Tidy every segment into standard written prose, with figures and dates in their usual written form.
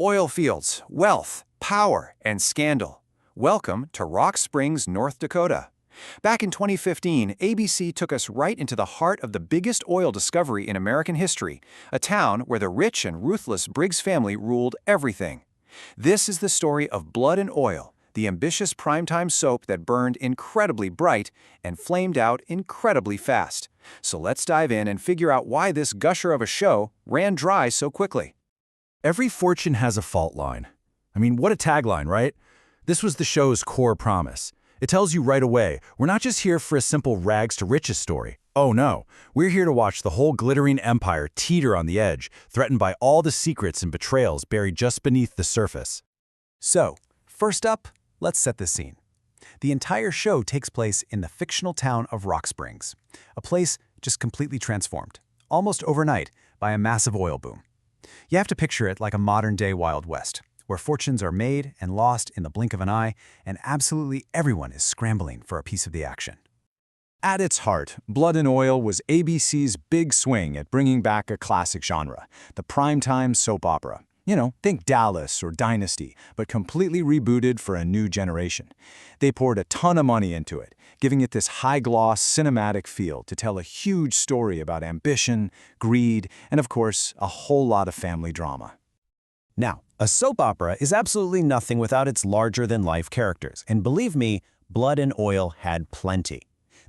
Oil fields, wealth, power, and scandal. Welcome to Rock Springs, North Dakota. Back in 2015, ABC took us right into the heart of the biggest oil discovery in American history, a town where the rich and ruthless Briggs family ruled everything. This is the story of Blood and Oil, the ambitious primetime soap that burned incredibly bright and flamed out incredibly fast. So let's dive in and figure out why this gusher of a show ran dry so quickly. Every fortune has a fault line. I mean, what a tagline, right? This was the show's core promise. It tells you right away, we're not just here for a simple rags to riches story. Oh no, we're here to watch the whole glittering empire teeter on the edge, threatened by all the secrets and betrayals buried just beneath the surface. So, first up, let's set the scene. The entire show takes place in the fictional town of Rock Springs, a place just completely transformed, almost overnight, by a massive oil boom. You have to picture it like a modern-day Wild West, where fortunes are made and lost in the blink of an eye, and absolutely everyone is scrambling for a piece of the action. At its heart, Blood and Oil was ABC's big swing at bringing back a classic genre, the primetime soap opera. You know, think Dallas or Dynasty, but completely rebooted for a new generation. They poured a ton of money into it, giving it this high-gloss cinematic feel to tell a huge story about ambition, greed, and of course, a whole lot of family drama. Now, a soap opera is absolutely nothing without its larger-than-life characters, and believe me, Blood and Oil had plenty.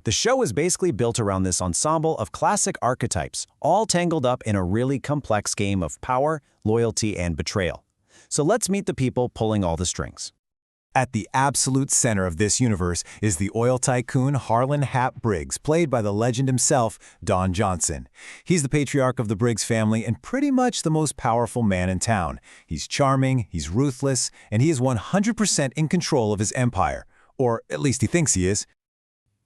The show is basically built around this ensemble of classic archetypes, all tangled up in a really complex game of power, loyalty, and betrayal. So let's meet the people pulling all the strings. At the absolute center of this universe is the oil tycoon Harlan Hap Briggs, played by the legend himself, Don Johnson. He's the patriarch of the Briggs family and pretty much the most powerful man in town. He's charming, he's ruthless, and he is 100% in control of his empire. Or at least he thinks he is.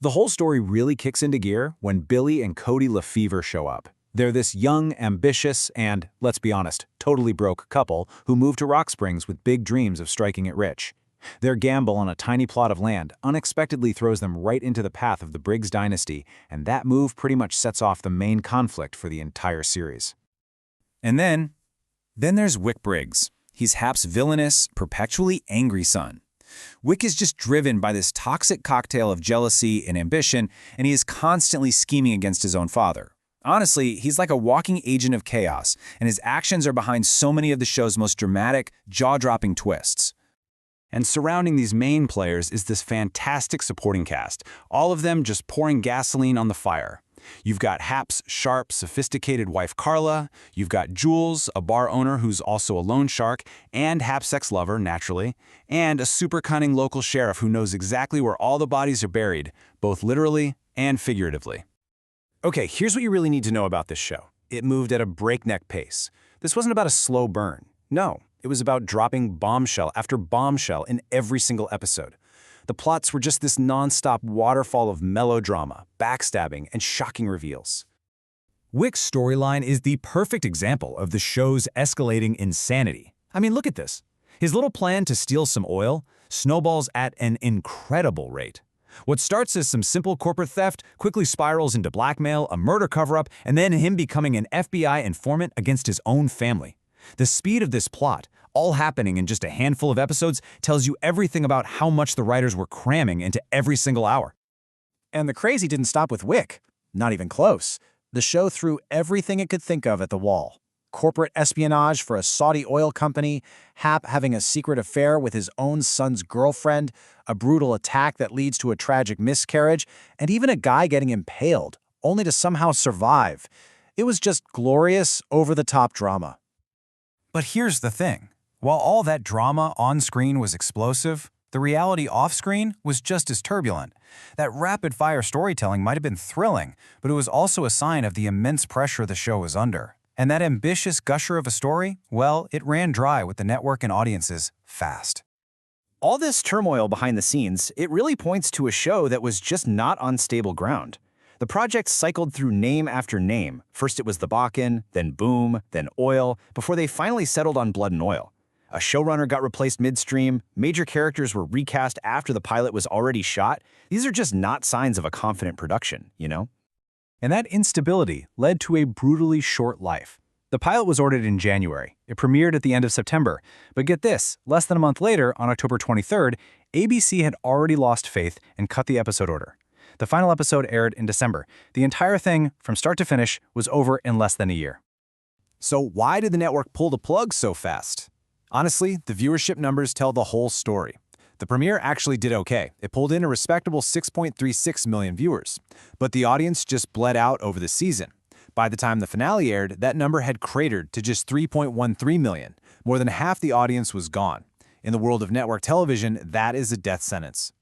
The whole story really kicks into gear when Billy and Cody Lefevre show up. They're this young, ambitious, and, let's be honest, totally broke couple who move to Rock Springs with big dreams of striking it rich. Their gamble on a tiny plot of land unexpectedly throws them right into the path of the Briggs dynasty, and that move pretty much sets off the main conflict for the entire series. And then there's Wick Briggs. He's Hap's villainous, perpetually angry son. Wick is just driven by this toxic cocktail of jealousy and ambition, and he is constantly scheming against his own father. Honestly, he's like a walking agent of chaos, and his actions are behind so many of the show's most dramatic, jaw-dropping twists. And surrounding these main players is this fantastic supporting cast, all of them just pouring gasoline on the fire. You've got Hap's sharp, sophisticated wife Carla, you've got Jules, a bar owner who's also a loan shark, and Hap's ex-lover, naturally, and a super cunning local sheriff who knows exactly where all the bodies are buried, both literally and figuratively. Okay, here's what you really need to know about this show. It moved at a breakneck pace. This wasn't about a slow burn. No, it was about dropping bombshell after bombshell in every single episode. The plots were just this non-stop waterfall of melodrama, backstabbing, and shocking reveals. Wick's storyline is the perfect example of the show's escalating insanity. I mean, look at this. His little plan to steal some oil snowballs at an incredible rate. What starts as some simple corporate theft quickly spirals into blackmail, a murder cover-up, and then him becoming an FBI informant against his own family. The speed of this plot, all happening in just a handful of episodes, tells you everything about how much the writers were cramming into every single hour. And the crazy didn't stop with Wick. Not even close. The show threw everything it could think of at the wall. Corporate espionage for a Saudi oil company, Hap having a secret affair with his own son's girlfriend, a brutal attack that leads to a tragic miscarriage, and even a guy getting impaled, only to somehow survive. It was just glorious, over-the-top drama. But here's the thing. While all that drama on-screen was explosive, the reality off-screen was just as turbulent. That rapid-fire storytelling might have been thrilling, but it was also a sign of the immense pressure the show was under. And that ambitious gusher of a story, well, it ran dry with the network and audiences fast. All this turmoil behind the scenes, it really points to a show that was just not on stable ground. The project cycled through name after name. First it was the Bakken, then Boom, then Oil, before they finally settled on Blood and Oil. A showrunner got replaced midstream, major characters were recast after the pilot was already shot. These are just not signs of a confident production, you know? And that instability led to a brutally short life. The pilot was ordered in January. It premiered at the end of September. But get this, less than a month later, on October 23rd, ABC had already lost faith and cut the episode order. The final episode aired in December. The entire thing, from start to finish, was over in less than a year. So why did the network pull the plug so fast? Honestly, the viewership numbers tell the whole story. The premiere actually did okay. It pulled in a respectable 6.36 million viewers. But the audience just bled out over the season. By the time the finale aired, that number had cratered to just 3.13 million. More than half the audience was gone. In the world of network television, that is a death sentence.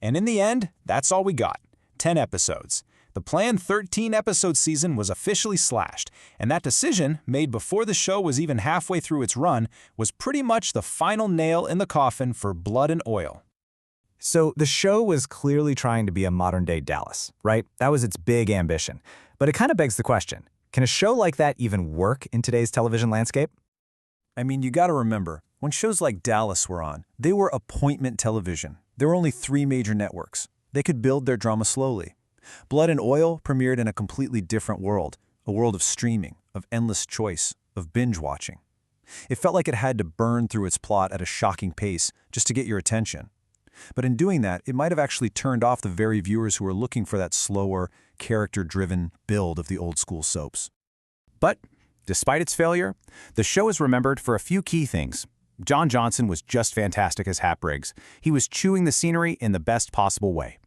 And in the end, that's all we got. 10 episodes. The planned 13-episode season was officially slashed, and that decision, made before the show was even halfway through its run, was pretty much the final nail in the coffin for Blood and Oil. So the show was clearly trying to be a modern-day Dallas, right? That was its big ambition. But it kind of begs the question, can a show like that even work in today's television landscape? I mean, you gotta remember, when shows like Dallas were on, they were appointment television. There were only 3 major networks. They could build their drama slowly. Blood and Oil premiered in a completely different world, a world of streaming, of endless choice, of binge-watching. It felt like it had to burn through its plot at a shocking pace just to get your attention. But in doing that, it might have actually turned off the very viewers who were looking for that slower, character-driven build of the old-school soaps. But, despite its failure, the show is remembered for a few key things. John Johnson was just fantastic as Hap Briggs. He was chewing the scenery in the best possible way.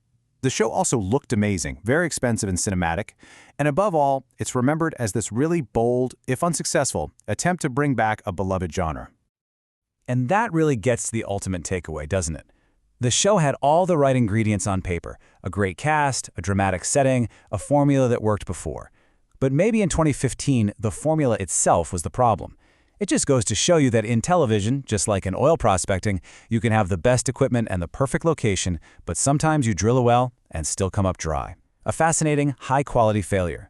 The show also looked amazing, very expensive and cinematic, and above all, it's remembered as this really bold, if unsuccessful, attempt to bring back a beloved genre. And that really gets to the ultimate takeaway, doesn't it? The show had all the right ingredients on paper, a great cast, a dramatic setting, a formula that worked before. But maybe in 2015, the formula itself was the problem. It just goes to show you that in television, just like in oil prospecting, you can have the best equipment and the perfect location, but sometimes you drill a well and still come up dry. A fascinating, high-quality failure.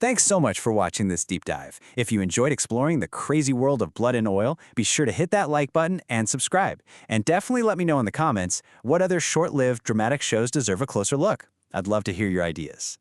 Thanks so much for watching this deep dive. If you enjoyed exploring the crazy world of Blood and Oil, be sure to hit that like button and subscribe. And definitely let me know in the comments what other short-lived dramatic shows deserve a closer look. I'd love to hear your ideas.